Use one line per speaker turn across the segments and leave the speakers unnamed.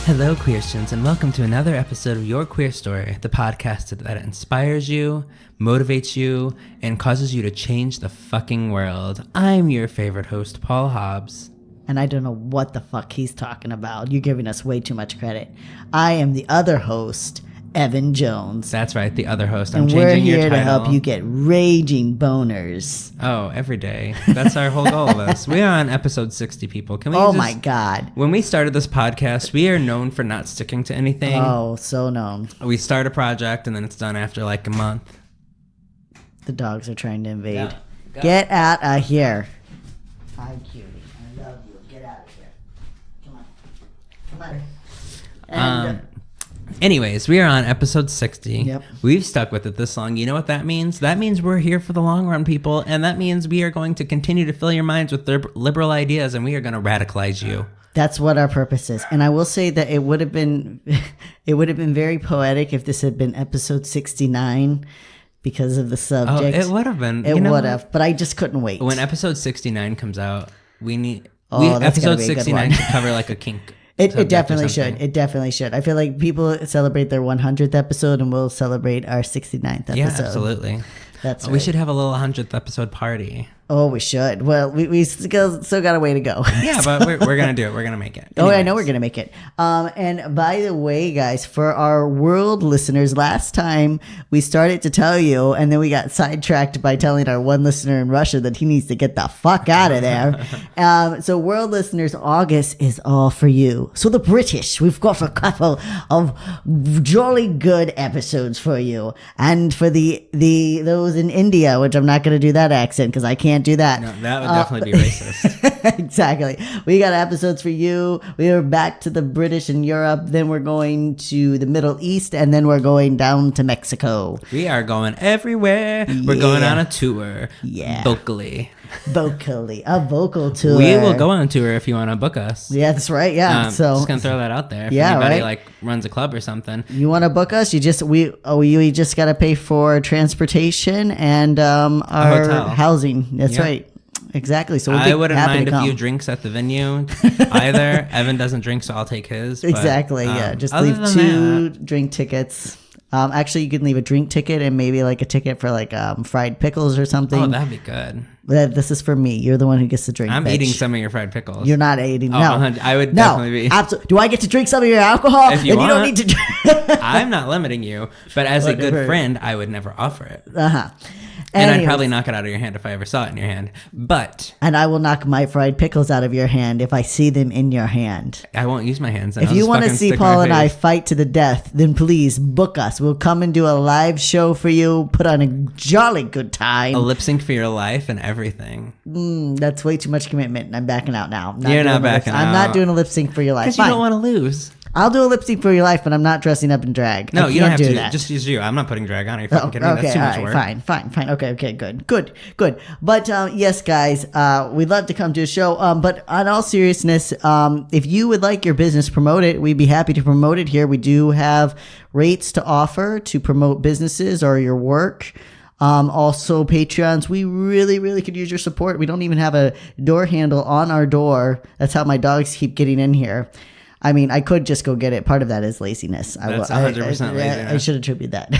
Hello, Queerstians, and welcome to another episode of Your Queer Story, the podcast that inspires you, motivates you, and causes you to change the fucking world. I'm your favorite host, Paul Hobbs.
And I don't know what the fuck he's talking about. You're giving us way too much credit. I am the other host, Evan Jones.
That's right, the other host. I'm
and
changing your title.
We're here to help you get raging boners.
Oh, every day. That's our whole goal of this. We are on episode 60, people. Can we
my God.
When we started this podcast, we are known for not sticking to anything.
Oh, so known.
We start a project and then it's done after like a month.
The dogs are trying to invade.
Go.
Get out of here. Hi, cutie. I love you. Get out of here. Come on. And,
anyways, we are on episode 60.
Yep.
We've stuck with it this long. You know what that means? That means we're here for the long run, people. And that means we are going to continue to fill your minds with liberal ideas, and we are going to radicalize you.
That's what our purpose is. And I will say that it would have been very poetic if this had been episode 69 because of the subject.
Oh, it would have been.
It would have, but I just couldn't wait.
When episode 69 comes out, episode
gonna be a good
69
one.
should cover like a kink.
It definitely should. It definitely should. I feel like people celebrate their 100th episode, and we'll celebrate our 69th episode.
Yeah, absolutely.
That's right.
We should have a little 100th episode party.
Oh, we should. Well, we still got a way to go.
Yeah, but we're going to do it. We're going to make it.
Oh, I know we're going to make it. And by the way, guys, for our world listeners, last time we started to tell you, and then we got sidetracked by telling our one listener in Russia that he needs to get the fuck out of there. So world listeners, August is all for you. So the British, we've got a couple of jolly good episodes for you. And for those in India, which I'm not going to do that accent because I can't do that.
No, that would definitely be racist.
Exactly. We got episodes for you. We are back to the British and Europe. Then we're going to the Middle East, and then we're going down to Mexico.
We are going everywhere. Yeah. We're going on a tour.
Yeah.
Vocally.
A vocal tour.
We will go on a tour if you want to book us.
Yeah, that's right. Yeah. So
just gonna throw that out there. If
yeah,
anybody
right?
like runs a club or something.
You want to book us? You just got to pay for transportation and our housing. That's right. Exactly. So
I wouldn't mind a few drinks at the venue either. Evan doesn't drink, so I'll take his. But,
exactly. Yeah. Just leave 2 drink tickets. Actually, you can leave a drink ticket and maybe like a ticket for like fried pickles or something.
Oh, that'd be good.
This is for me. You're the one who gets to drink.
I'm
bitch.
eating some of your fried pickles.
You're not eating.
Oh,
no,
I would definitely be.
Absolutely. Do I get to drink some of your alcohol?
If you
want. You don't need to drink.
I'm not limiting you, but as a good friend, I would never offer it. And
Anyways.
I'd probably knock it out of your hand if I ever saw it in your hand.
And I will knock my fried pickles out of your hand if I see them in your hand.
I won't use my hands.
If you want to see Paul and I fight to the death, then please book us. We'll come and do a live show for you, put on a jolly good time.
A lip sync for your life and everything.
That's way too much commitment. I'm backing out now.
You're not backing out.
I'm not doing a lip sync for your life.
Because you don't want to lose.
I'll do a lip sync for your life, but I'm not dressing up in drag.
No, you don't have to.
That.
Just use you. I'm not putting drag on. Are you fucking kidding me?
Okay,
That's too much work.
Fine. Okay, good. But yes, guys, we'd love to come to a show. But on all seriousness, if you would like your business promoted, we'd be happy to promote it here. We do have rates to offer to promote businesses or your work. Also Patreons, we really could use your support. We don't even have a door handle on our door. That's how my dogs keep getting in here. I mean, I could just go get it. Part of that is laziness.
That's 100% laziness.
I should attribute that.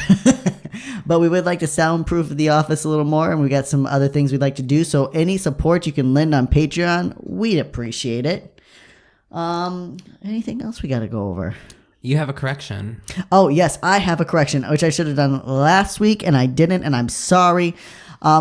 But we would like to soundproof the office a little more, and we got some other things we'd like to do. So any support you can lend on Patreon, we'd appreciate it. Anything else we got to go over?
You have a correction.
Oh, yes, I have a correction, which I should have done last week, and I didn't, and I'm sorry.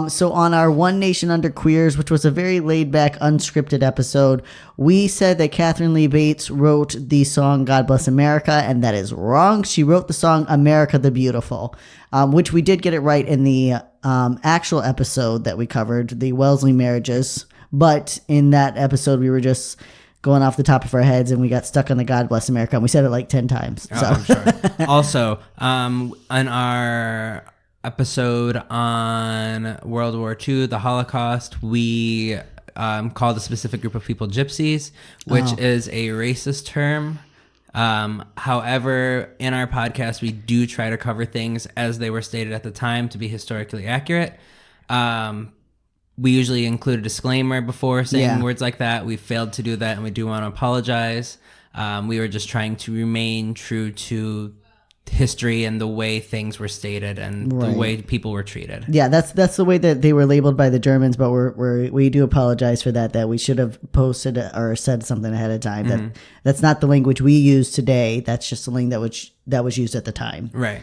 So on our One Nation Under Queers, which was a very laid-back, unscripted episode, we said that Catherine Lee Bates wrote the song God Bless America, and that is wrong. She wrote the song America the Beautiful, which we did get it right in the actual episode that we covered, the Wellesley marriages. But in that episode, we were just going off the top of our heads, and we got stuck on the God Bless America, and we said it like 10 times.
Oh, I'm sure. Also, on our episode on World War II, the Holocaust, we called a specific group of people gypsies, which is a racist term. However, in our podcast, we do try to cover things as they were stated at the time to be historically accurate. We usually include a disclaimer before saying words like that. We failed to do that, and we do want to apologize. We were just trying to remain true to history and the way things were stated and the way people were treated.
Yeah, that's the way that they were labeled by the Germans, but we do apologize for that we should have posted or said something ahead of time. That's not the language we use today. That's just the language that was used at the time.
Right.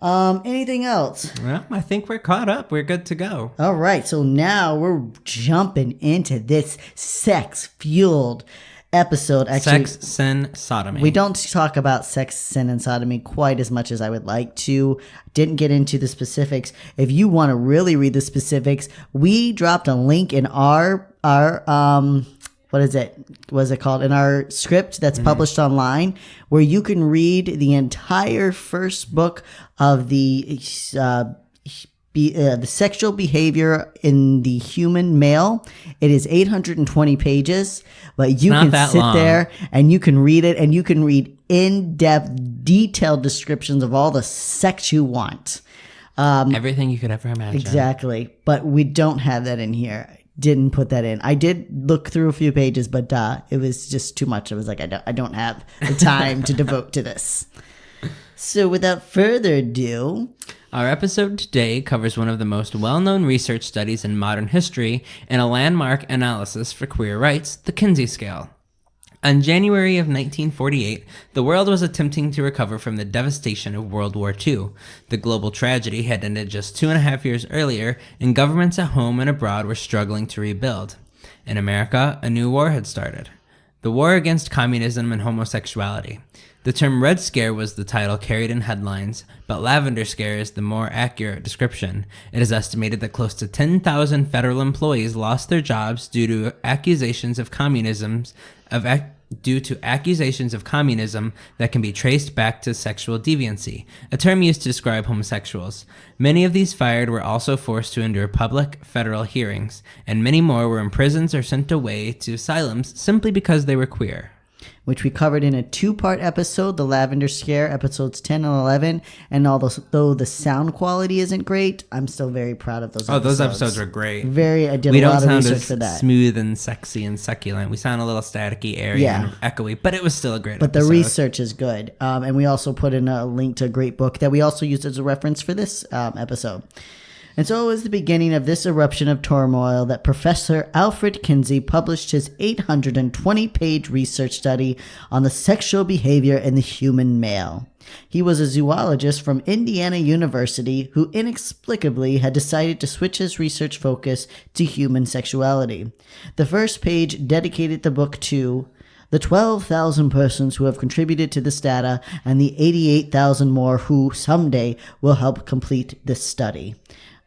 Anything else?
Well, I think we're caught up. We're good to go.
All right, so now we're jumping into this sex-fueled episode. Actually,
Sex, sin, sodomy.
we don't talk about sex, sin, and sodomy quite as much as I would like to. Didn't get into the specifics. If you want to really read the specifics, we dropped a link in our what is it? What's it called? In our script that's published online, where you can read the entire first book of the sexual behavior in the human male. It is 820 pages, but you can sit there and you can read it, and you can read in-depth, detailed descriptions of all the sex you want.
Everything you could ever imagine.
Exactly. But we don't have that in here. Didn't put that in. I did look through a few pages, but it was just too much. I was like, I don't have the time to devote to this. So without further ado,
our episode today covers one of the most well-known research studies in modern history and a landmark analysis for queer rights, the Kinsey scale. On January of 1948, the world was attempting to recover from the devastation of World War II. The global tragedy had ended just 2.5 years earlier, and governments at home and abroad were struggling to rebuild. In America, a new war had started. The war against communism and homosexuality. The term Red Scare was the title carried in headlines, but Lavender Scare is the more accurate description. It is estimated that close to 10,000 federal employees lost their jobs due to accusations of communism that can be traced back to sexual deviancy, a term used to describe homosexuals. Many of these fired were also forced to endure public federal hearings, and many more were imprisoned or sent away to asylums simply because they were queer.
Which we covered in a 2-part episode, the Lavender Scare, episodes 10 and 11. And although the sound quality isn't great, I'm still very proud of those episodes.
Oh, those episodes are great.
I did a lot of research for that.
We don't sound as smooth and sexy and succulent. We sound a little staticky, airy, and echoey, but it was still a great episode.
But the research is good. And we also put in a link to a great book that we also used as a reference for this episode. And so it was the beginning of this eruption of turmoil that Professor Alfred Kinsey published his 820-page research study on the sexual behavior in the human male. He was a zoologist from Indiana University who inexplicably had decided to switch his research focus to human sexuality. The first page dedicated the book to the 12,000 persons who have contributed to this data and the 88,000 more who someday will help complete this study.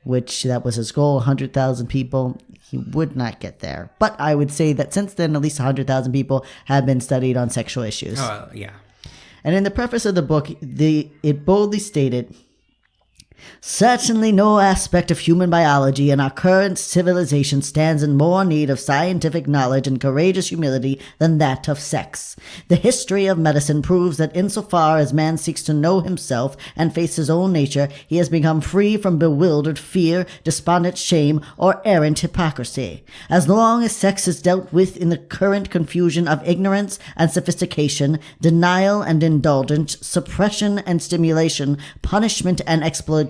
Which that was his goal, 100,000 people. He would not get there. But I would say that since then, at least 100,000 people have been studied on sexual issues.
Oh, yeah.
And in the preface of the book, it boldly stated, certainly no aspect of human biology in our current civilization stands in more need of scientific knowledge and courageous humility than that of sex. The history of medicine proves that insofar as man seeks to know himself and face his own nature, he has become free from bewildered fear, despondent shame, or errant hypocrisy. As long as sex is dealt with in the current confusion of ignorance and sophistication, denial and indulgence, suppression and stimulation, punishment and exploitation,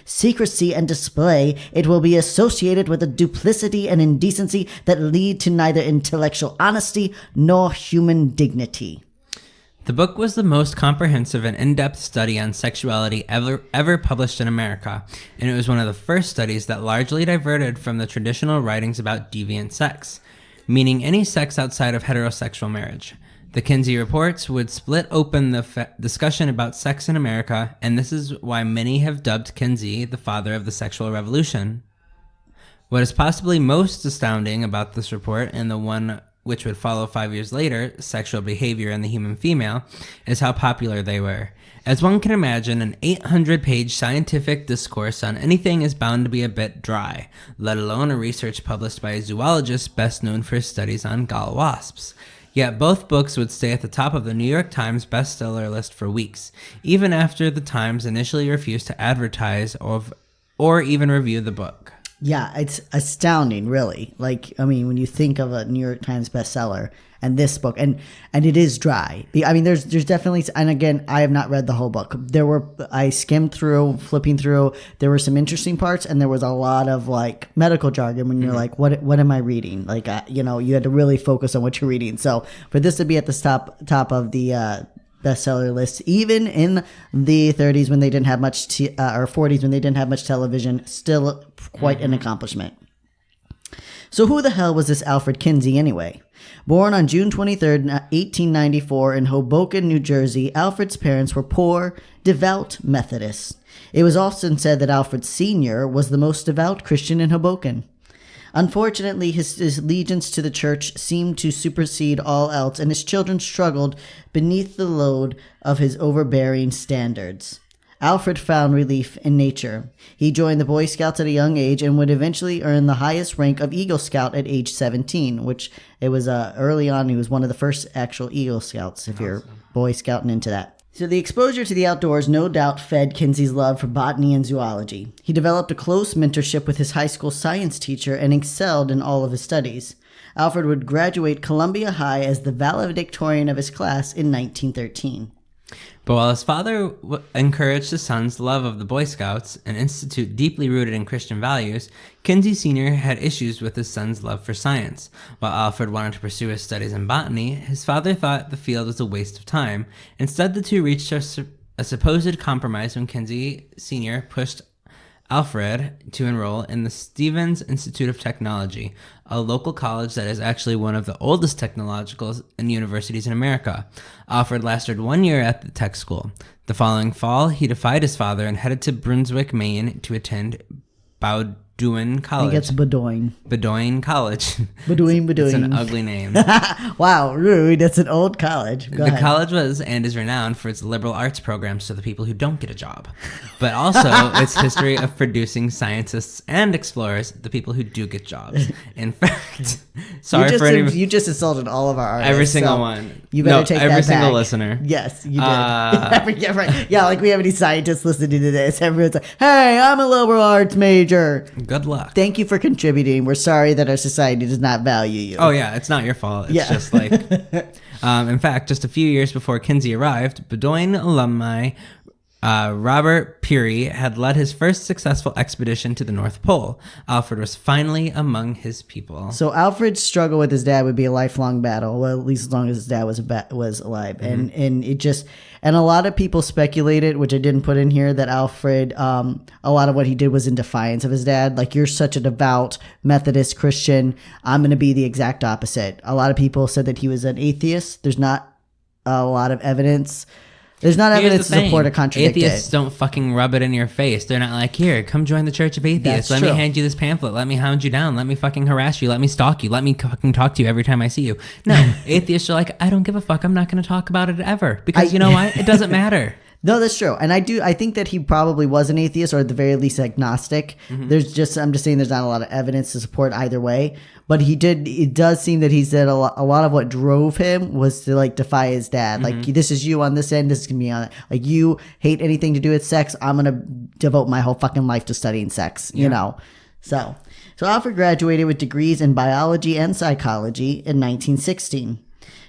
secrecy and display, it will be associated with a duplicity and indecency that lead to neither intellectual honesty nor human dignity.
The book was the most comprehensive and in-depth study on sexuality ever published in America, and it was one of the first studies that largely diverted from the traditional writings about deviant sex, meaning any sex outside of heterosexual marriage. The Kinsey reports would split open the discussion about sex in America, and this is why many have dubbed Kinsey the father of the sexual revolution. What is possibly most astounding about this report, and the one which would follow 5 years later, Sexual Behavior in the Human Female, is how popular they were. As one can imagine, an 800-page scientific discourse on anything is bound to be a bit dry, let alone a research published by a zoologist best known for his studies on gall wasps. Yet both books would stay at the top of the New York Times bestseller list for weeks, even after the Times initially refused to advertise or even review the book.
Yeah, it's astounding, really. Like, I mean, when you think of a New York Times bestseller and this book, and it is dry. I mean, there's definitely, and again, I have not read the whole book. I skimmed through, flipping through. There were some interesting parts, and there was a lot of like medical jargon when you're like, what am I reading? Like, you had to really focus on what you're reading. So for this to be at the top of the bestseller list, even in the 30s when they didn't have much or 40s when they didn't have much television, still quite an accomplishment. So who the hell was this Alfred Kinsey anyway? Born on June 23rd, 1894 in Hoboken, New Jersey, Alfred's parents were poor, devout Methodists. It was often said that Alfred Sr. was the most devout Christian in Hoboken. Unfortunately, his allegiance to the church seemed to supersede all else, and his children struggled beneath the load of his overbearing standards. Alfred found relief in nature. He joined the Boy Scouts at a young age and would eventually earn the highest rank of Eagle Scout at age 17, which it was early on. He was one of the first actual Eagle Scouts, if you're Boy Scouting into that. So the exposure to the outdoors no doubt fed Kinsey's love for botany and zoology. He developed a close mentorship with his high school science teacher and excelled in all of his studies. Alfred would graduate Columbia High as the valedictorian of his class in 1913.
But while his father encouraged his son's love of the Boy Scouts, an institute deeply rooted in Christian values, Kinsey Sr. had issues with his son's love for science. While Alfred wanted to pursue his studies in botany, his father thought the field was a waste of time. Instead, the two reached a supposed compromise when Kinsey Sr. pushed Alfred to enroll in the Stevens Institute of Technology, a local college that is actually one of the oldest technological universities in America. Alfred lasted 1 year at the tech school. The following fall, he defied his father and headed to Brunswick, Maine to attend Bowdoin College.
I think it's Bowdoin.
Bowdoin College.
Bowdoin.
It's an ugly name.
Wow, rude. That's an old college. Go ahead.
College was and is renowned for its liberal arts programs to the people who don't get a job, but also its history of producing scientists and explorers, the people who do get jobs. In fact,
you just insulted all of our artists.
Every single one.
You better take that back.
Every single listener.
Yes, you did. Yeah, right. Yeah, like we have any scientists listening to this. Everyone's like, hey, I'm a liberal arts major.
Good luck.
Thank you for contributing. We're sorry that our society does not value you.
Oh, yeah. It's not your fault. It's just like... in fact, just a few years before Kinsey arrived, Bowdoin alumni Robert Peary had led his first successful expedition to the North Pole. Alfred was finally among his people.
So Alfred's struggle with his dad would be a lifelong battle, well, at least as long as his dad was alive. Mm-hmm. And it just... And a lot of people speculated, which I didn't put in here, that Alfred, a lot of what he did was in defiance of his dad. Like, you're such a devout Methodist Christian. I'm going to be the exact opposite. A lot of people said that he was an atheist. There's not a lot of evidence. There's not evidence to support or contradict it.
Atheists don't fucking rub it in your face. They're not like, here, come join the Church of Atheists. Let me hand you this pamphlet. Let me hound you down. Let me fucking harass you. Let me stalk you. Let me fucking talk to you every time I see you. No, atheists are like, I don't give a fuck. I'm not going to talk about it ever. Because you know what? It doesn't matter.
No, that's true. And I think that he probably was an atheist, or at the very least agnostic. Mm-hmm. I'm just saying there's not a lot of evidence to support either way. But it does seem that he said a lot of what drove him was to like defy his dad. Mm-hmm. Like, this is you on this end, this is going to be on it. Like, you hate anything to do with sex, I'm going to devote my whole fucking life to studying sex, you know? So Alfred graduated with degrees in biology and psychology in 1916.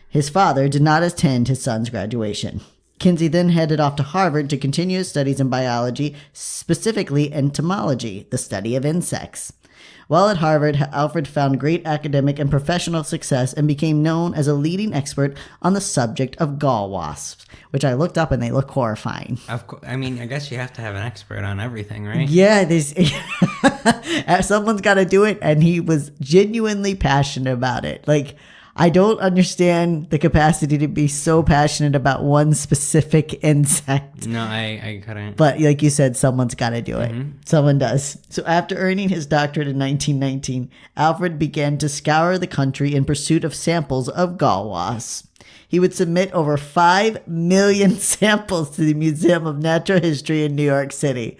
His father did not attend his son's graduation. Kinsey then headed off to Harvard to continue his studies in biology, specifically entomology, the study of insects. While at Harvard, Alfred found great academic and professional success and became known as a leading expert on the subject of gall wasps, which I looked up and they look horrifying.
Of course, I mean, I guess you have to have an expert on everything, right?
Yeah, someone's got to do it, and he was genuinely passionate about it. Like, I don't understand the capacity to be so passionate about one specific insect.
No, I couldn't.
But like you said, someone's got to do it.
Mm-hmm.
Someone does. So after earning his doctorate in 1919, Alfred began to scour the country in pursuit of samples of gall wasps. He would submit over 5 million samples to the Museum of Natural History in New York City.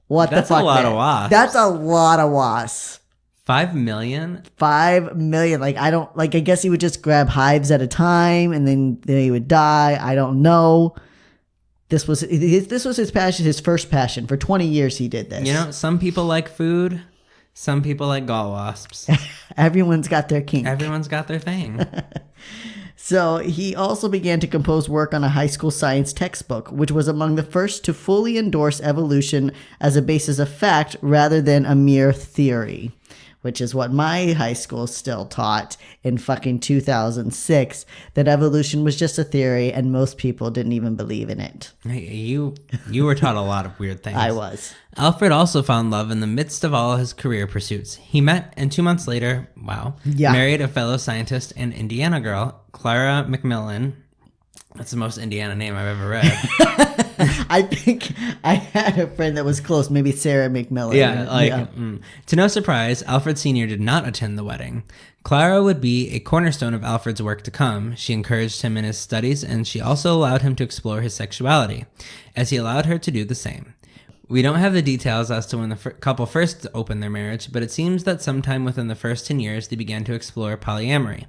That's a lot of wasps.
That's a lot of wasps.
5 million?
5 million. Like, I guess he would just grab hives at a time and then he would die. I don't know. This was his passion, his first passion. For 20 years he did this.
You know, some people like food. Some people like gall wasps.
Everyone's got their kink.
Everyone's got their thing.
So he also began to compose work on a high school science textbook, which was among the first to fully endorse evolution as a basis of fact rather than a mere theory, which is what my high school still taught in fucking 2006, that evolution was just a theory and most people didn't even believe in it.
Hey, you were taught a lot of weird things.
I was.
Alfred also found love in the midst of all his career pursuits. He met, and 2 months later, married a fellow scientist and Indiana girl, Clara Macmillan. That's the most Indiana name I've ever read.
I think I had a friend that was close, maybe Sarah McMillan.
To no surprise, Alfred Sr. did not attend the wedding. Clara would be a cornerstone of Alfred's work to come. She encouraged him in his studies, and she also allowed him to explore his sexuality, as he allowed her to do the same. We don't have the details as to when the couple first opened their marriage, but it seems that sometime within the first 10 years they began to explore polyamory,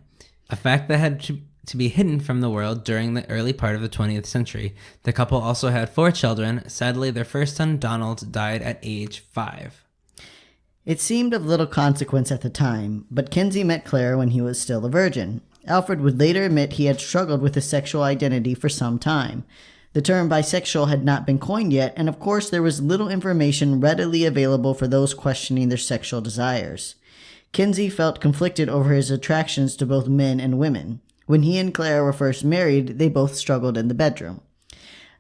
a fact that had to be hidden from the world during the early part of the 20th century. The couple also had 4 children. Sadly, their first son, Donald, died at age 5.
It seemed of little consequence at the time, but Kinsey met Clara when he was still a virgin. Alfred would later admit he had struggled with his sexual identity for some time. The term bisexual had not been coined yet, and of course there was little information readily available for those questioning their sexual desires. Kinsey felt conflicted over his attractions to both men and women. When he and Clara were first married, they both struggled in the bedroom.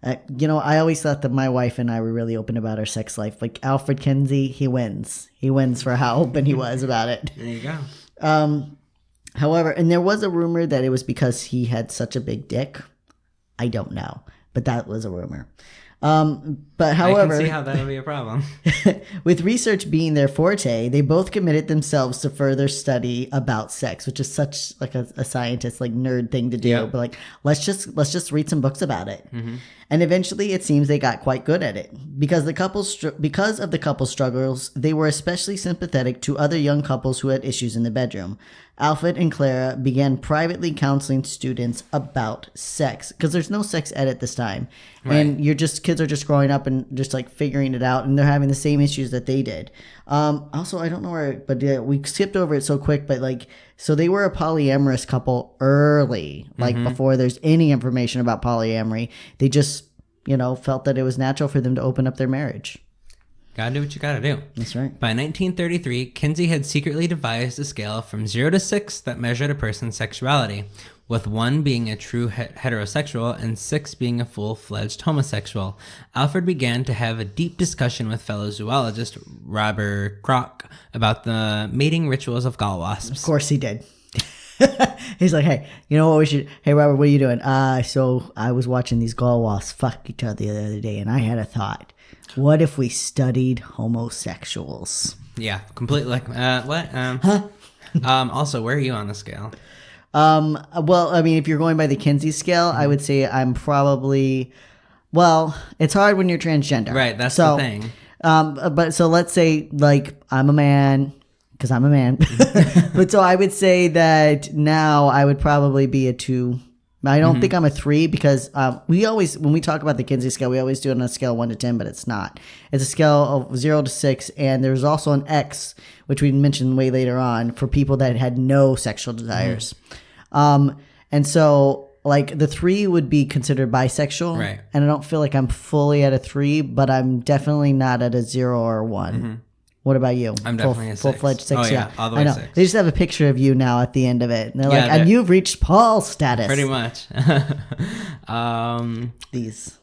I always thought that my wife and I were really open about our sex life. Like Alfred Kinsey, he wins. He wins for how open he was about it.
There you go.
However, and there was a rumor that it was because he had such a big dick. I don't know. But that was a rumor. But however,
I can see how that would be a problem.
With research being their forte, they both committed themselves to further study about sex, which is such like a scientist like nerd thing to do.
Yep.
But like let's just read some books about it. Mm-hmm. And eventually, it seems they got quite good at it. Because of the couple's struggles, they were especially sympathetic to other young couples who had issues in the bedroom. Alfred and Clara began privately counseling students about sex, because there's no sex ed at this time. Right. And kids are just growing up and just like figuring it out, and they're having the same issues that they did. Also, I don't know where, but we skipped over it so quick, but so they were a polyamorous couple early, before there's any information about polyamory. They just, felt that it was natural for them to open up their marriage.
Gotta do what you gotta do.
That's right.
By 1933, Kinsey had secretly devised a scale from 0 to 6 that measured a person's sexuality, with 1 being a true heterosexual and 6 being a full-fledged homosexual. Alfred began to have a deep discussion with fellow zoologist Robert Kroc about the mating rituals of gall wasps.
Of course he did. He's like, hey, you know what we should... Hey, Robert, what are you doing? So I was watching these gall wasps fuck each other the other day, and I had a thought. What if we studied homosexuals?
Yeah, completely. What? Also, where are you on the scale?
Well, I mean, if you're going by the Kinsey scale, I would say I'm probably... Well, it's hard when you're transgender.
Right, that's the thing.
But so let's say, I'm a man... Because I'm a man. But so I would say that now I would probably be a 2. I don't think I'm a 3 because when we talk about the Kinsey scale, we always do it on a scale 1 to 10, but it's not. It's a scale of 0 to 6, and there's also an X, which we mentioned way later on, for people that had no sexual desires. And so the 3 would be considered bisexual. Right. And I don't feel like I'm fully at a 3, but I'm definitely not at a 0 or a 1. Mm-hmm. What about you?
I'm definitely a 6.
Full-fledged 6,
oh, yeah. All the way 6.
They just have a picture of you now at the end of it. And they're and you've reached Paul status.
Pretty much.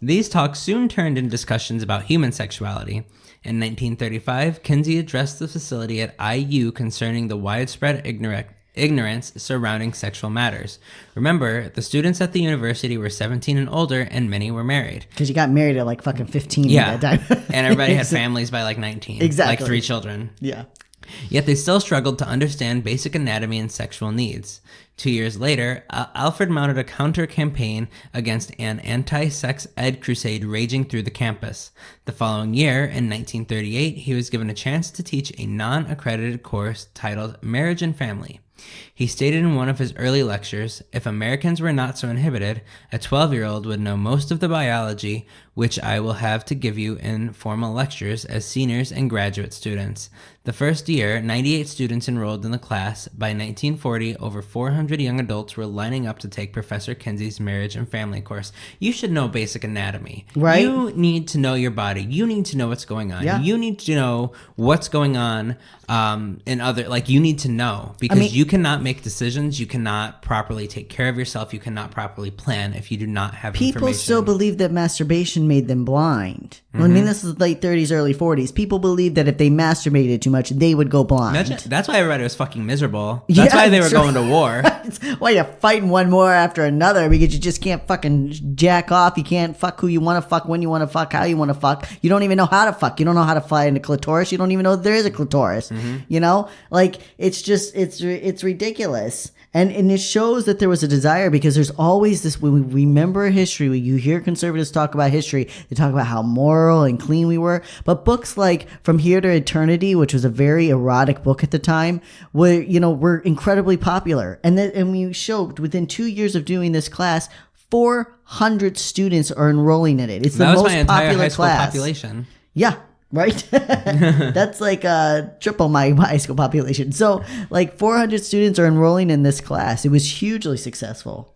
These talks soon turned into discussions about human sexuality. In 1935, Kinsey addressed the facility at IU concerning the widespread ignorance surrounding sexual matters. Remember, the students at the university were 17 and older, and many were married.
Because you got married at 15
at
that time.
And everybody had families by 19.
Exactly.
3 children.
Yeah.
Yet they still struggled to understand basic anatomy and sexual needs. 2 years later, Alfred mounted a counter-campaign against an anti-sex ed crusade raging through the campus. The following year, in 1938, he was given a chance to teach a non-accredited course titled Marriage and Family. He stated in one of his early lectures, if Americans were not so inhibited, a 12-year-old would know most of the biology which I will have to give you in formal lectures as seniors and graduate students. The first year, 98 students enrolled in the class. By 1940, over 400 young adults were lining up to take Professor Kinsey's marriage and family course. You should know basic anatomy.
Right.
You need to know your body. You need to know what's going on.
Yeah.
You need to know what's going on in other, like, you need to know, because you cannot make decisions. You cannot properly take care of yourself. You cannot properly plan if you do not have
People
information.
still believe that masturbation made them blind. I mean, this is late 30s, early 40s. People believed that if they masturbated too much, they would go blind.
That's why everybody was fucking miserable. That's why they were going to war.
That's why you're fighting one more after another, because you just can't fucking jack off. You can't fuck who you want to fuck, when you want to fuck, how you want to fuck. You don't even know how to fuck. You don't know how to fly into clitoris. You don't even know that there is a clitoris. You know? Like, it's just, it's ridiculous. And it shows that there was a desire, because there's always this, when we remember history, when you hear conservatives talk about history, they talk about how moral and clean we were. But books like From Here to Eternity, which was a very erotic book at the time, were incredibly popular. And we showed within 2 years of doing this class, 400 students are enrolling in it. It's the
That was
most
my entire
popular
high school
class.
population.
Yeah. Right? That's like triple my high school population. So like 400 students are enrolling in this class. It was hugely successful.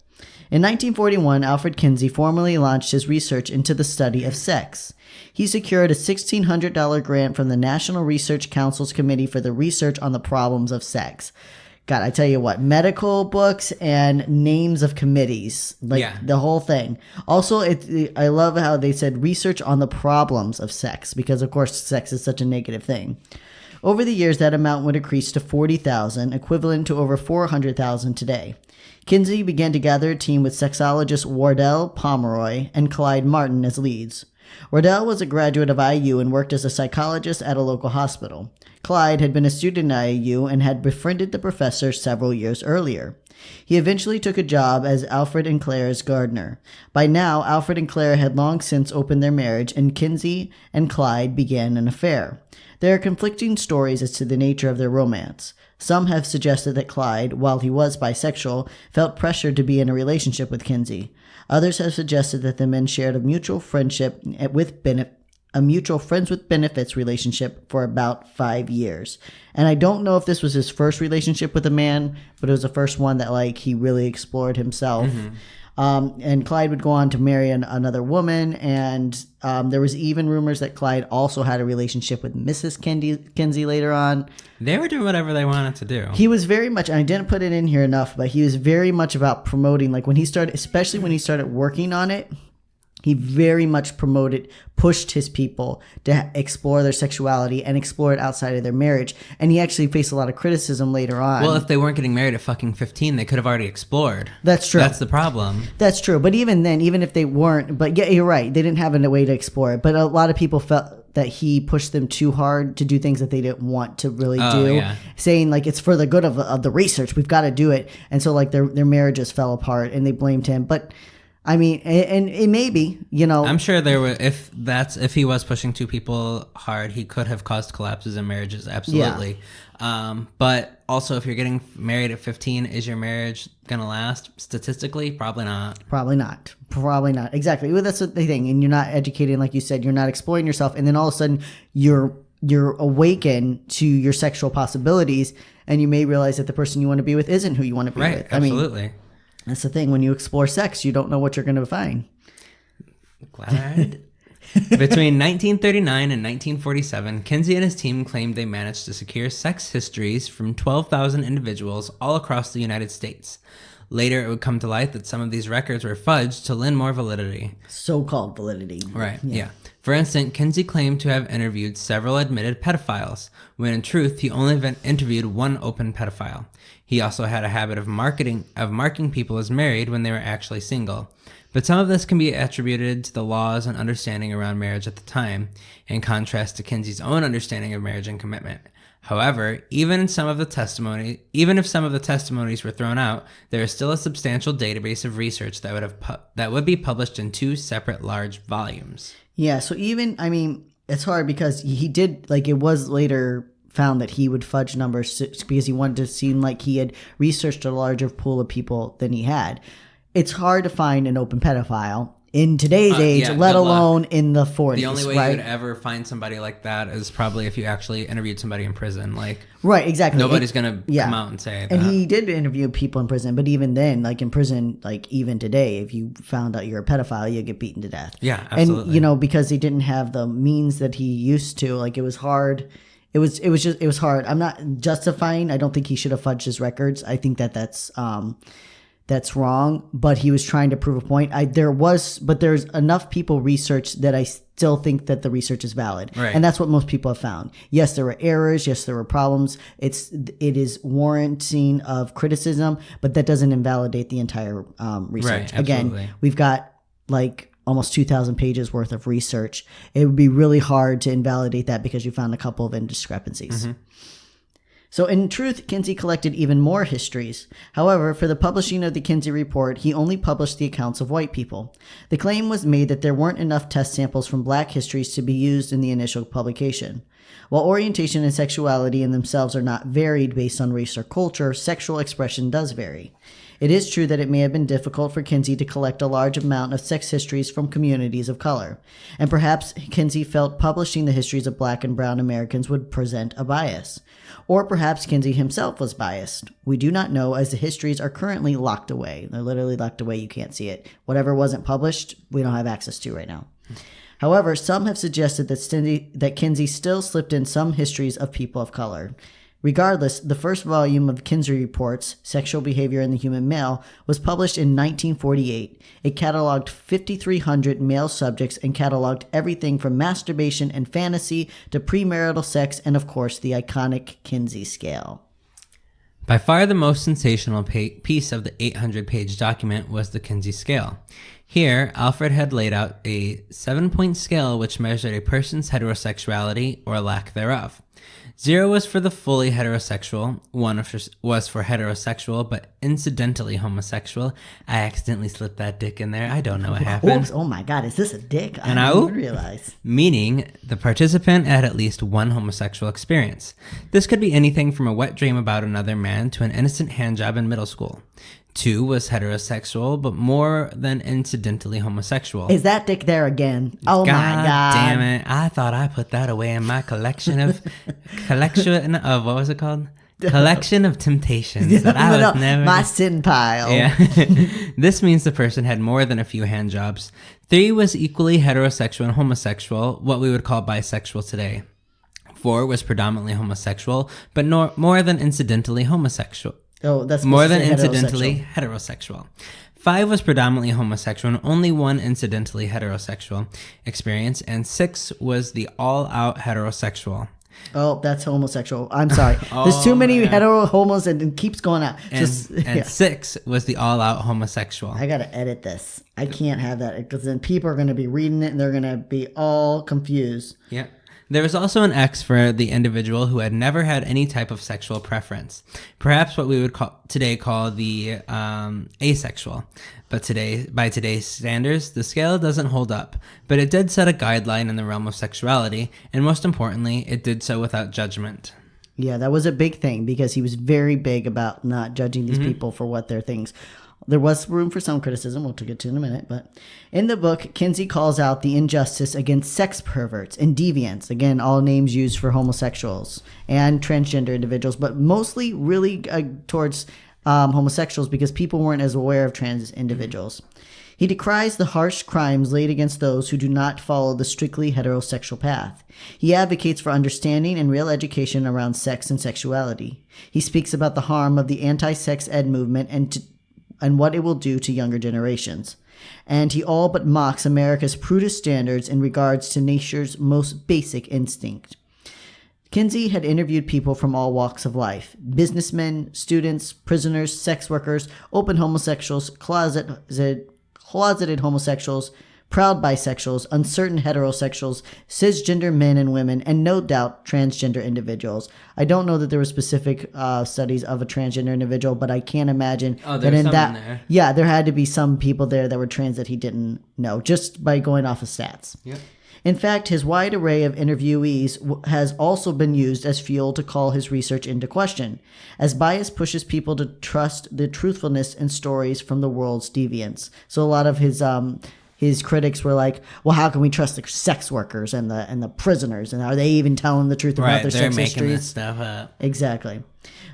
In 1941, Alfred Kinsey formally launched his research into the study of sex. He secured a $1,600 grant from the National Research Council's Committee for the Research on the Problems of Sex. God, I tell you what, medical books and names of committees, the whole thing. Also, I love how they said research on the problems of sex, because of course sex is such a negative thing. Over the years, that amount would increase to 40,000, equivalent to over 400,000 today. Kinsey began to gather a team with sexologists Wardell Pomeroy and Clyde Martin as leads. Wardell was a graduate of IU and worked as a psychologist at a local hospital. Clyde had been a student at IU and had befriended the professor several years earlier. He eventually took a job as Alfred and Claire's gardener. By now, Alfred and Claire had long since opened their marriage, and Kinsey and Clyde began an affair. There are conflicting stories as to the nature of their romance. Some have suggested that Clyde, while he was bisexual, felt pressured to be in a relationship with Kinsey. Others have suggested that the men shared a mutual friendship a mutual friends with benefits relationship for about 5 years. And I don't know if this was his first relationship with a man, but it was the first one that he really explored himself. And Clyde would go on to marry another woman, and there was even rumors that Clyde also had a relationship with Mrs. Kinsey later on.
They were doing whatever they wanted to do.
He was very much, and I didn't put it in here enough, but he was very much about promoting, when he started, especially when he started working on it, he very much pushed his people to explore their sexuality and explore it outside of their marriage. And he actually faced a lot of criticism later on.
Well, if they weren't getting married at fucking 15, they could have already explored.
That's true.
That's the problem.
That's true. But even then, even if they weren't, but yeah, you're right. They didn't have a way to explore it. But a lot of people felt that he pushed them too hard to do things that they didn't want to really do. Yeah. Saying it's for the good of the research. We've got to do it. And so their marriages fell apart and they blamed him. But I mean, and it may be,
I'm sure there were, if he was pushing two people hard, he could have caused collapses in marriages. Absolutely. Yeah. But also, if you're getting married at 15, is your marriage going to last? Statistically, probably not.
Probably not. Exactly. Well, that's the thing. And you're not educating, like you said, you're not exploring yourself. And then all of a sudden you're awakened to your sexual possibilities, and you may realize that the person you want to be with isn't who you want to be with.
Absolutely.
That's the thing. When you explore sex, you don't know what you're going to find.
Glad I did. Between 1939 and 1947, Kinsey and his team claimed they managed to secure sex histories from 12,000 individuals all across the United States. Later, it would come to light that some of these records were fudged to lend more validity.
So-called validity.
Right, yeah. For instance, Kinsey claimed to have interviewed several admitted pedophiles, when in truth, he only interviewed one open pedophile. He also had a habit of marking people as married when they were actually single. But some of this can be attributed to the laws and understanding around marriage at the time, in contrast to Kinsey's own understanding of marriage and commitment. However, even if some of the testimonies were thrown out, there is still a substantial database of research that would be published in 2 separate large volumes.
Yeah, so it's hard because he did, it was later found that he would fudge numbers because he wanted to seem like he had researched a larger pool of people than he had. It's hard to find an open pedophile. in today's age,
yeah,
let
good
alone in the 40s.
The only way
right?
you would ever find somebody like that is probably if you actually interviewed somebody in prison. Like,
right, exactly.
Nobody's going to come out and say that.
And he did interview people in prison, but even then, like in prison, like even today, if you found out you're a pedophile, you get beaten to death.
Yeah, absolutely.
And, because he didn't have the means that he used to, like it was hard. It was hard. I'm not justifying. I don't think he should have fudged his records. I think that's wrong, but he was trying to prove a point. There's enough people researched that I still think that the research is valid.
Right.
And that's what most people have found. Yes, there were errors. Yes, there were problems. It is warranting of criticism, but that doesn't invalidate the entire research.
Right, absolutely.
Again, we've got like almost 2,000 pages worth of research. It would be really hard to invalidate that because you found a couple of indiscrepancies. Mm-hmm. So in truth, Kinsey collected even more histories. However, for the publishing of the Kinsey Report, he only published the accounts of white people. The claim was made that there weren't enough test samples from black histories to be used in the initial publication. While orientation and sexuality in themselves are not varied based on race or culture, sexual expression does vary. It is true that it may have been difficult for Kinsey to collect a large amount of sex histories from communities of color, and perhaps Kinsey felt publishing the histories of black and brown Americans would present a bias. Or perhaps Kinsey himself was biased. We do not know, as the histories are currently locked away. They're literally locked away. You can't see it. Whatever wasn't published, we don't have access to right now. However, some have suggested that Kinsey still slipped in some histories of people of color. Regardless, the first volume of Kinsey Reports, Sexual Behavior in the Human Male, was published in 1948. It cataloged 5,300 male subjects and cataloged everything from masturbation and fantasy to premarital sex and, of course, the iconic Kinsey scale.
By far the most sensational piece of the 800-page document was the Kinsey scale. Here, Alfred had laid out a 7-point scale which measured a person's heterosexuality or lack thereof. 0 was for the fully heterosexual, 1 was for heterosexual but incidentally homosexual. I accidentally slipped that dick in there. I don't know what happened.
Oops, oh my god, is this a dick? I
And
didn't even realize.
Meaning the participant had at least one homosexual experience. This could be anything from a wet dream about another man to an innocent handjob in middle school. 2 was heterosexual, but more than incidentally homosexual.
Is that dick there again? Oh my god.
Damn it. I thought I put that away in my collection of, what was it called? Collection of temptations that I was never...
My sin pile.
Yeah. This means the person had more than a few hand jobs. 3 was equally heterosexual and homosexual, what we would call bisexual today. 4 was predominantly homosexual, but more than incidentally homosexual.
Oh, that's
more than incidentally heterosexual. 5 was predominantly homosexual and only one incidentally heterosexual experience, and 6 was the all-out heterosexual.
Oh, that's homosexual. I'm sorry. There's too many hetero homos and it keeps going out.
And 6 was the all-out homosexual.
I gotta edit this. I can't have that because then people are going to be reading it and they're going to be all confused.
Yeah. There was also an X for the individual who had never had any type of sexual preference. Perhaps what we would today call the asexual. But by today's standards, the scale doesn't hold up. But it did set a guideline in the realm of sexuality, and most importantly, it did so without judgment.
Yeah, that was a big thing because he was very big about not judging these people for what their things. There was room for some criticism, we'll get to in a minute, but in the book, Kinsey calls out the injustice against sex perverts and deviants, again, all names used for homosexuals and transgender individuals, but mostly really towards homosexuals because people weren't as aware of trans individuals. He decries the harsh crimes laid against those who do not follow the strictly heterosexual path. He advocates for understanding and real education around sex and sexuality. He speaks about the harm of the anti-sex ed movement and what it will do to younger generations. And he all but mocks America's prudest standards in regards to nature's most basic instinct. Kinsey had interviewed people from all walks of life: businessmen, students, prisoners, sex workers, open homosexuals, closeted homosexuals, proud bisexuals, uncertain heterosexuals, cisgender men and women, and no doubt transgender individuals. I don't know that there were specific studies of a transgender individual, but I can't imagine that in that.
There.
Yeah, there had to be some people there that were trans that he didn't know just by going off of stats.
Yep.
In fact, his wide array of interviewees has also been used as fuel to call his research into question, as bias pushes people to trust the truthfulness in stories from the world's deviants. So a lot of his his critics were like, well, how can we trust the sex workers and the prisoners? And are they even telling the truth about their sex histories?
They're making this stuff up.
Exactly.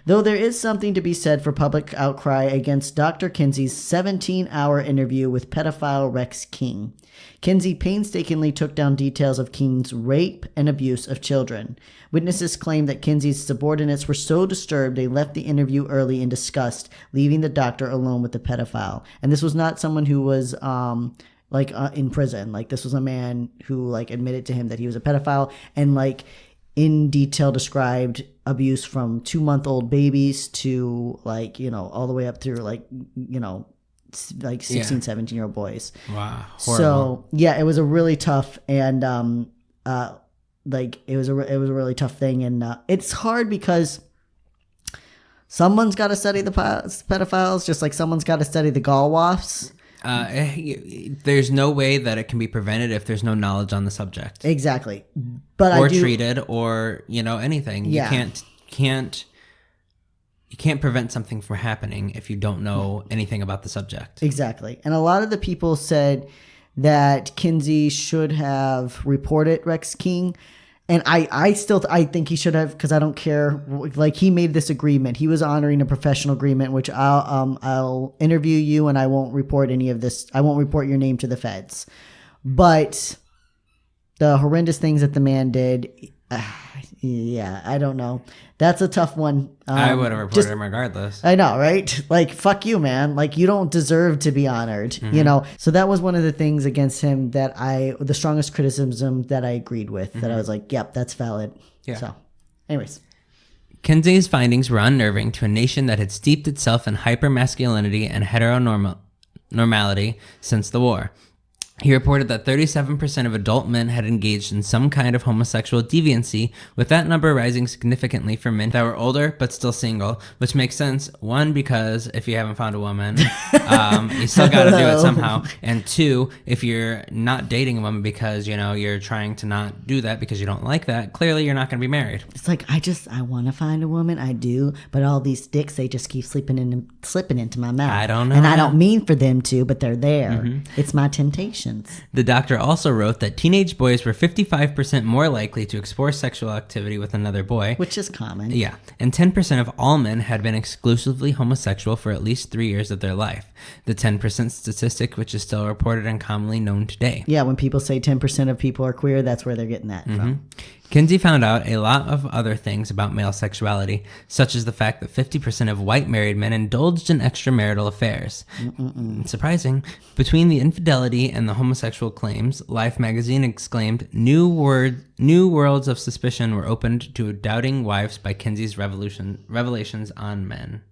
Though there is something to be said for public outcry against Dr. Kinsey's 17-hour interview with pedophile Rex King. Kinsey painstakingly took down details of King's rape and abuse of children. Witnesses claim that Kinsey's subordinates were so disturbed they left the interview early in disgust, leaving the doctor alone with the pedophile. And this was not someone who was in prison. Like, this was a man who like admitted to him that he was a pedophile and like in detail described abuse from 2-month-old babies to like, all the way up through like 16, 17-year-old boys.
Wow. Horrible.
So yeah, it was a really tough and it was a really tough thing. And it's hard because someone's got to study the pedophiles, just like someone's got to study the gall wasps.
There's no way that it can be prevented if there's no knowledge on the subject.
Exactly. But
or treated or, anything.
Yeah.
You can't prevent something from happening if you don't know anything about the subject.
Exactly. And a lot of the people said that Kinsey should have reported Rex King. And I think he should have, because I don't care. Like, he made this agreement. He was honoring a professional agreement, which I'll interview you and I won't report any of this. I won't report your name to the feds. But the horrendous things that the man did, yeah, I don't know. That's a tough one.
I would have reported him regardless.
I know, right? Like, fuck you, man. Like, you don't deserve to be honored, So that was one of the things against him the strongest criticism that I agreed with, that I was like, yep, that's valid.
Yeah.
So, anyways.
Kinsey's findings were unnerving to a nation that had steeped itself in hypermasculinity and heteronormality since the war. He reported that 37% of adult men had engaged in some kind of homosexual deviancy, with that number rising significantly for men that were older but still single, which makes sense. One, because if you haven't found a woman, you still got to do it somehow. And two, if you're not dating a woman because, you're trying to not do that because you don't like that, clearly you're not going to be married.
It's like, I want to find a woman, I do, but all these dicks, they just keep slipping into my mouth.
I don't know.
And I don't mean for them to, but they're there. It's my temptation.
The doctor also wrote that teenage boys were 55% more likely to explore sexual activity with another boy.
Which is common.
Yeah. And 10% of all men had been exclusively homosexual for at least 3 years of their life. The 10% statistic, which is still reported and commonly known today.
Yeah, when people say 10% of people are queer, that's where they're getting that from.
Kinsey found out a lot of other things about male sexuality, such as the fact that 50% of white married men indulged in extramarital affairs. Surprising. Between the infidelity and the homosexual claims, Life magazine exclaimed, new worlds of suspicion were opened to doubting wives by Kinsey's revelations on men.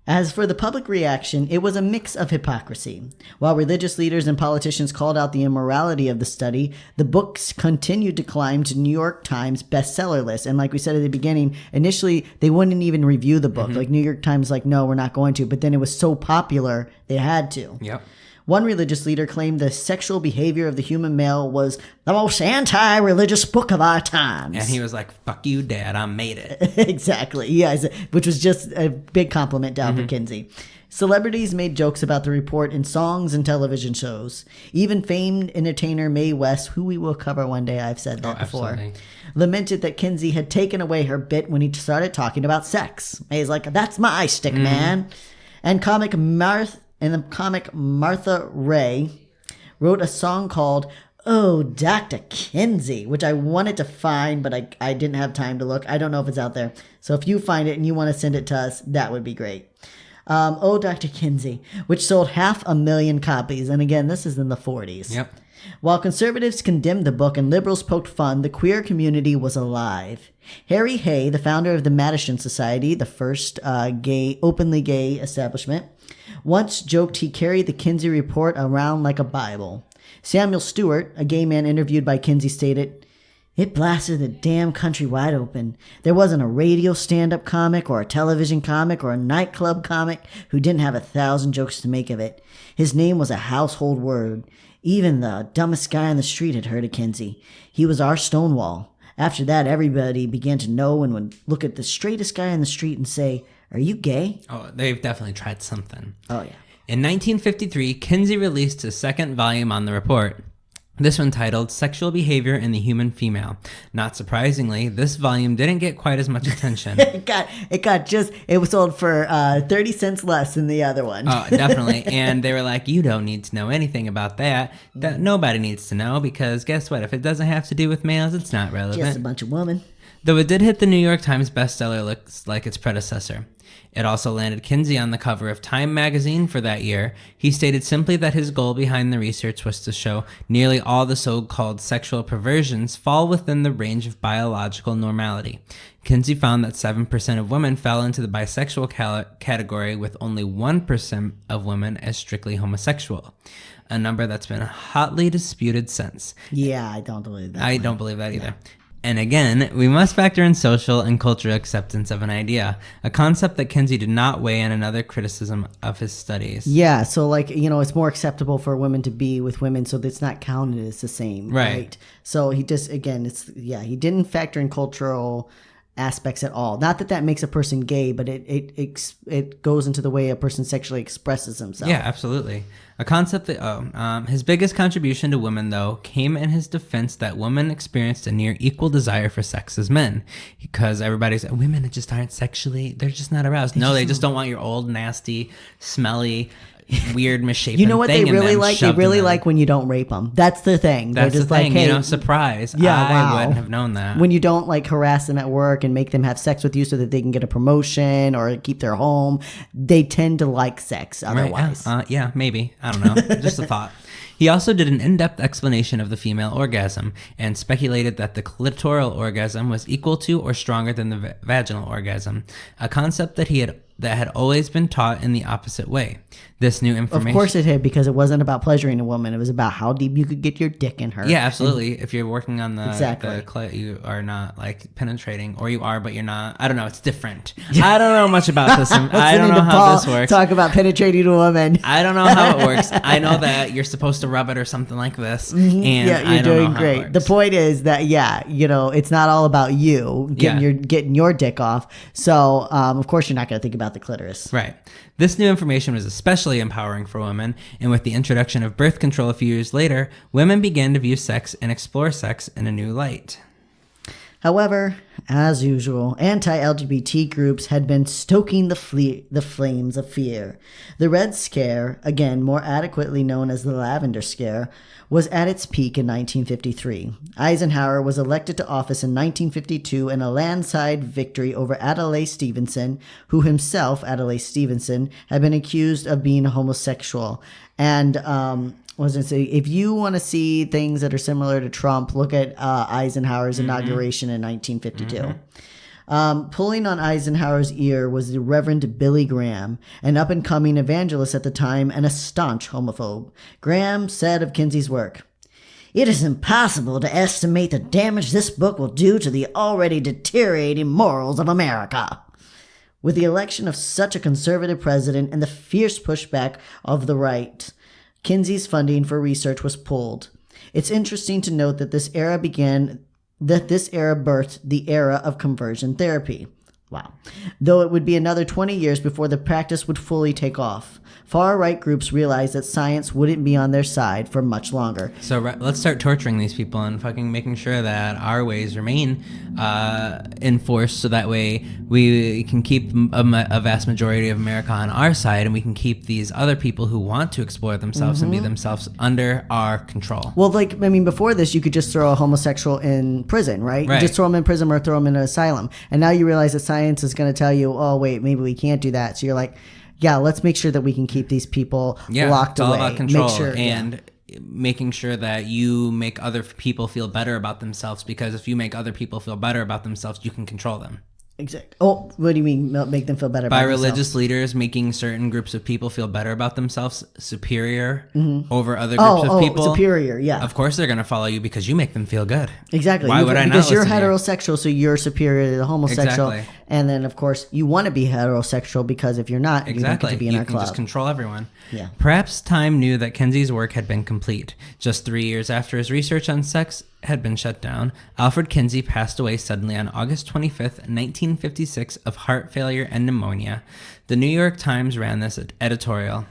As for the public reaction, it was a mix of hypocrisy. While religious leaders and politicians called out the immorality of the study, the books continued to climb to New York Times bestseller list. And like we said at the beginning, initially they wouldn't even review the book. Like, New York Times, like, no, we're not going to. But then it was so popular, they had to.
Yep.
One religious leader claimed the sexual behavior of the human male was the most anti-religious book of our times.
And he was like, fuck you, Dad, I made it.
Exactly. Yeah, which was just a big compliment to Alfred Kinsey. Celebrities made jokes about the report in songs and television shows. Even famed entertainer Mae West, who we will cover one day, I've said that before,
absolutely.
lamented that Kinsey had taken away her bit when he started talking about sex. Mae's like, that's my stick, man. And the comic Martha Ray wrote a song called Oh, Dr. Kinsey, which I wanted to find, but I didn't have time to look. I don't know if it's out there. So if you find it and you want to send it to us, that would be great. Oh, Dr. Kinsey, which sold 500,000 copies. And again, this is in the 40s.
Yep.
While conservatives condemned the book and liberals poked fun, the queer community was alive. Harry Hay, the founder of the Madison Society, the first openly gay establishment, once joked he carried the Kinsey report around like a Bible. Samuel Stewart, a gay man interviewed by Kinsey, stated, "It blasted the damn country wide open. There wasn't a radio stand-up comic or a television comic or a nightclub comic who didn't have 1,000 jokes to make of it. His name was a household word. Even the dumbest guy on the street had heard of Kinsey. He was our Stonewall. After that, everybody began to know and would look at the straightest guy on the street and say, 'Are you gay?'"
Oh, they've definitely tried something.
Oh, yeah.
In 1953, Kinsey released his second volume on the report. This one titled Sexual Behavior in the Human Female. Not surprisingly, this volume didn't get quite as much attention.
It was sold for 30 cents less than the other one.
Oh, definitely. And they were like, you don't need to know anything about that. That nobody needs to know, because guess what? If it doesn't have to do with males, it's not relevant.
Just a bunch of women.
Though it did hit the New York Times bestseller list like its predecessor. It also landed Kinsey on the cover of Time magazine for that year. He stated simply that his goal behind the research was to show nearly all the so-called sexual perversions fall within the range of biological normality. Kinsey found that 7% of women fell into the bisexual category, with only 1% of women as strictly homosexual, a number that's been hotly disputed since.
Yeah, I don't believe that.
I don't believe that either. And again, we must factor in social and cultural acceptance of an idea, a concept that Kinsey did not weigh in another criticism of his studies.
Yeah, so it's more acceptable for women to be with women, so it's not counted as the same, right? So he just, again, he didn't factor in cultural aspects at all. Not that makes a person gay, but it goes into the way a person sexually expresses himself.
Yeah, absolutely. A concept that, his biggest contribution to women, though, came in his defense that women experienced a near equal desire for sex as men. Because everybody's, women just aren't sexually, they're just not aroused. They just don't want your old, nasty, smelly, weird, misshapen thing.
You know what they really like? They really
them.
like when you don't rape them. That's the thing.
That's
They're just
the thing,
like, hey,
surprise.
Yeah,
I wouldn't have known that.
When you don't harass them at work and make them have sex with you so that they can get a promotion or keep their home, they tend to like sex otherwise.
Right, yeah, maybe. I don't know. Just a thought. He also did an in-depth explanation of the female orgasm and speculated that the clitoral orgasm was equal to or stronger than the vaginal orgasm, a concept that had always been taught in the opposite way. This new information...
Of course it had, because it wasn't about pleasuring a woman. It was about how deep you could get your dick in her.
Yeah, absolutely. If you're working on the
Exactly.
you are not penetrating, or you are, but you're not. I don't know. It's different. I don't know much about this. I don't know how this works.
Talk about penetrating a woman.
I don't know how it works. I know that you're supposed to rub it or something like this. And
yeah, you're doing great. The point is that, it's not all about you getting your dick off. So, of course, you're not going to think about the clitoris.
Right. This new information was especially empowering for women, and with the introduction of birth control a few years later, women began to view sex and explore sex in a new light.
However, as usual, anti-LGBT groups had been stoking the flames of fear. The Red Scare, again more adequately known as the Lavender Scare, was at its peak in 1953. Eisenhower was elected to office in 1952 in a landslide victory over Adlai Stevenson, who himself, Adlai Stevenson, had been accused of being a homosexual. And if you want to see things that are similar to Trump, look at Eisenhower's inauguration in 1952. Pulling on Eisenhower's ear was the Reverend Billy Graham, an up-and-coming evangelist at the time and a staunch homophobe. Graham said of Kinsey's work, "It is impossible to estimate the damage this book will do to the already deteriorating morals of America." With the election of such a conservative president and the fierce pushback of the right, Kinsey's funding for research was pulled. It's interesting to note that this era birthed the era of conversion therapy. Wow. Though it would be another 20 years before the practice would fully take off. Far-right groups realized that science wouldn't be on their side for much longer.
So let's start torturing these people and fucking making sure that our ways remain enforced, so that way we can keep a vast majority of America on our side, and we can keep these other people who want to explore themselves and be themselves under our control.
Well, before this, you could just throw a homosexual in prison, right? You just throw them in prison or throw them in an asylum. And now you realize that science is going to tell you, oh, wait, maybe we can't do that. So you're like, yeah, let's make sure that we can keep these people locked away.
It's all about control making sure that you make other people feel better about themselves, because if you make other people feel better about themselves, you can control them.
Exactly. Oh, what do you mean make them feel better about themselves?
By religious leaders making certain groups of people feel better about themselves, superior over other groups of people.
Superior, yeah.
Of course they're going to follow you because you make them feel good.
Exactly.
Why would I not
Because you're
listen to you?
heterosexual, so you're superior to the homosexual.
Exactly.
And then, of course, you want to be heterosexual, because if you're not, you don't get to be in our club.
You can just control everyone.
Yeah.
Perhaps Time knew that Kinsey's work had been complete. Just 3 years after his research on sex had been shut down, Alfred Kinsey passed away suddenly on August 25th, 1956, of heart failure and pneumonia. The New York Times ran this editorial.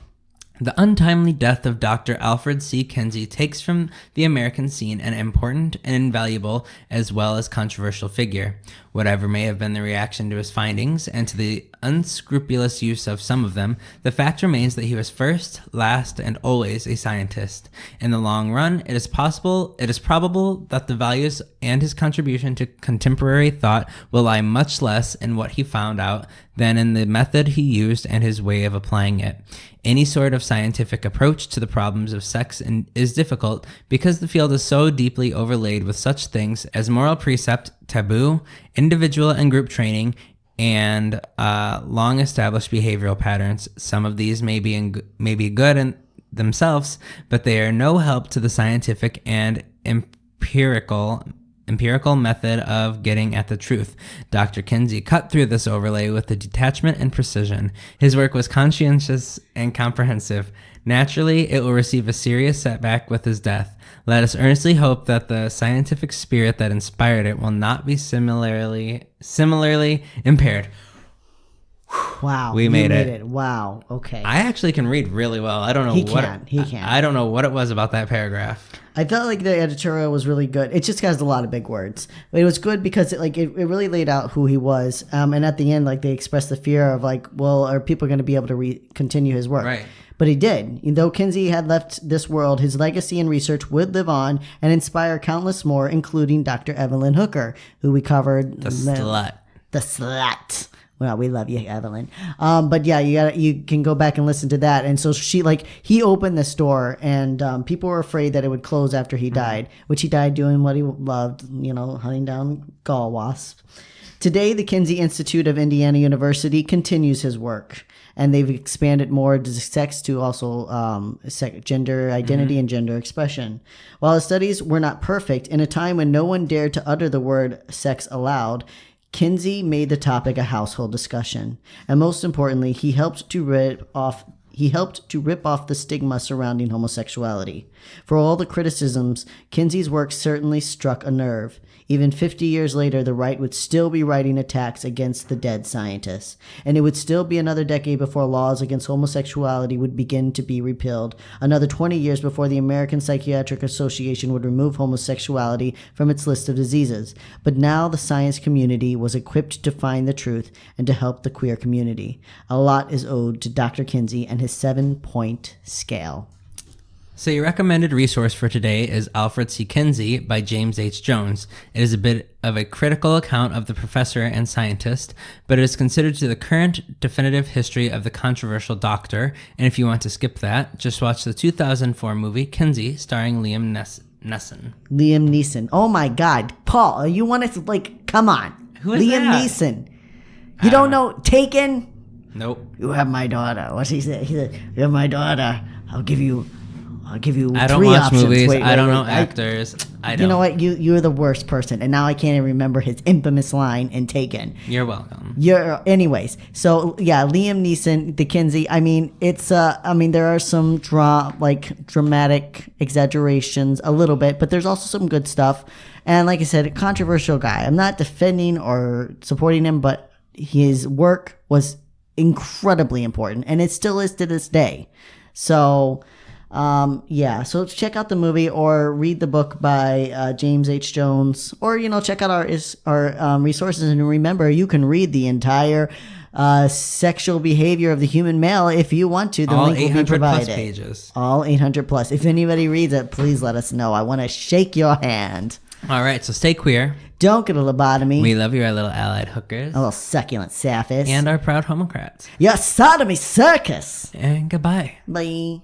The untimely death of Dr. Alfred C. Kinsey takes from the American scene an important and invaluable as well as controversial figure. Whatever may have been the reaction to his findings and to the unscrupulous use of some of them, the fact remains that he was first, last, and always a scientist. In the long run, it is probable that the values and his contribution to contemporary thought will lie much less in what he found out than in the method he used and his way of applying it. Any sort of scientific approach to the problems of sex is difficult because the field is so deeply overlaid with such things as moral precept, taboo, individual and group training, and long-established behavioral patterns. Some of these may be good in themselves, but they are no help to the scientific and empirical method of getting at the truth. Dr. Kinsey cut through this overlay with the detachment and precision. His work was conscientious and comprehensive. Naturally, it will receive a serious setback with his death. Let us earnestly hope that the scientific spirit that inspired it will not be similarly impaired.
Wow.
We made it.
Wow. Okay.
I actually can read really well. I don't know
He can.
I don't know what it was about that paragraph.
I felt like the editorial was really good. It just has a lot of big words. But it was good because it really laid out who he was. And at the end, they expressed the fear of are people going to be able to continue his work?
Right.
But he did. Though Kinsey had left this world, his legacy and research would live on and inspire countless more, including Dr. Evelyn Hooker, who we covered.
The slut.
The slut. Well, we love you, Evelyn. But yeah, you can go back and listen to that. And so he opened this door, and people were afraid that it would close after he died, which he died doing what he loved, hunting down gall wasps. Today, the Kinsey Institute of Indiana University continues his work, and they've expanded more to sex to also gender identity and gender expression. While his studies were not perfect, in a time when no one dared to utter the word sex aloud, Kinsey made the topic a household discussion, and most importantly, he helped to rip off the stigma surrounding homosexuality. For all the criticisms, Kinsey's work certainly struck a nerve. Even 50 years later, the right would still be writing attacks against the dead scientists, and it would still be another decade before laws against homosexuality would begin to be repealed, another 20 years before the American Psychiatric Association would remove homosexuality from its list of diseases. But now the science community was equipped to find the truth and to help the queer community. A lot is owed to Dr. Kinsey and his 7-point scale.
So your recommended resource for today is Alfred C. Kinsey by James H. Jones. It is a bit of a critical account of the professor and scientist, but it is considered to the current definitive history of the controversial doctor. And if you want to skip that, just watch the 2004 movie Kinsey, starring Liam Neeson.
Liam Neeson. Oh my God. Paul, you want to, come on.
Who is
Liam
that?
Neeson. You don't know Taken?
Nope.
You have my daughter. What's he say? He said, you have my daughter. I'll give you
I don't
three
watch
options.
movies.
Wait,
I don't know actors. I don't.
You know what? You're the worst person, and now I can't even remember his infamous line in Taken.
You're welcome.
Anyways. So yeah, Liam Neeson, the Kinsey. I mean, it's there are some dramatic exaggerations a little bit, but there's also some good stuff. And like I said, a controversial guy. I'm not defending or supporting him, but his work was incredibly important, and it still is to this day. So. So check out the movie or read the book by James H. Jones, or check out our resources. And remember, you can read the entire sexual behavior of the human male if you want to. The link will be provided.
Plus pages.
All 800 plus. If anybody reads it, please let us know. I want to shake your hand.
All right, so stay queer.
Don't get a lobotomy.
We love you, our little allied hookers.
A little succulent sapphis.
And our proud homocrats.
Your sodomy circus.
And goodbye.
Bye.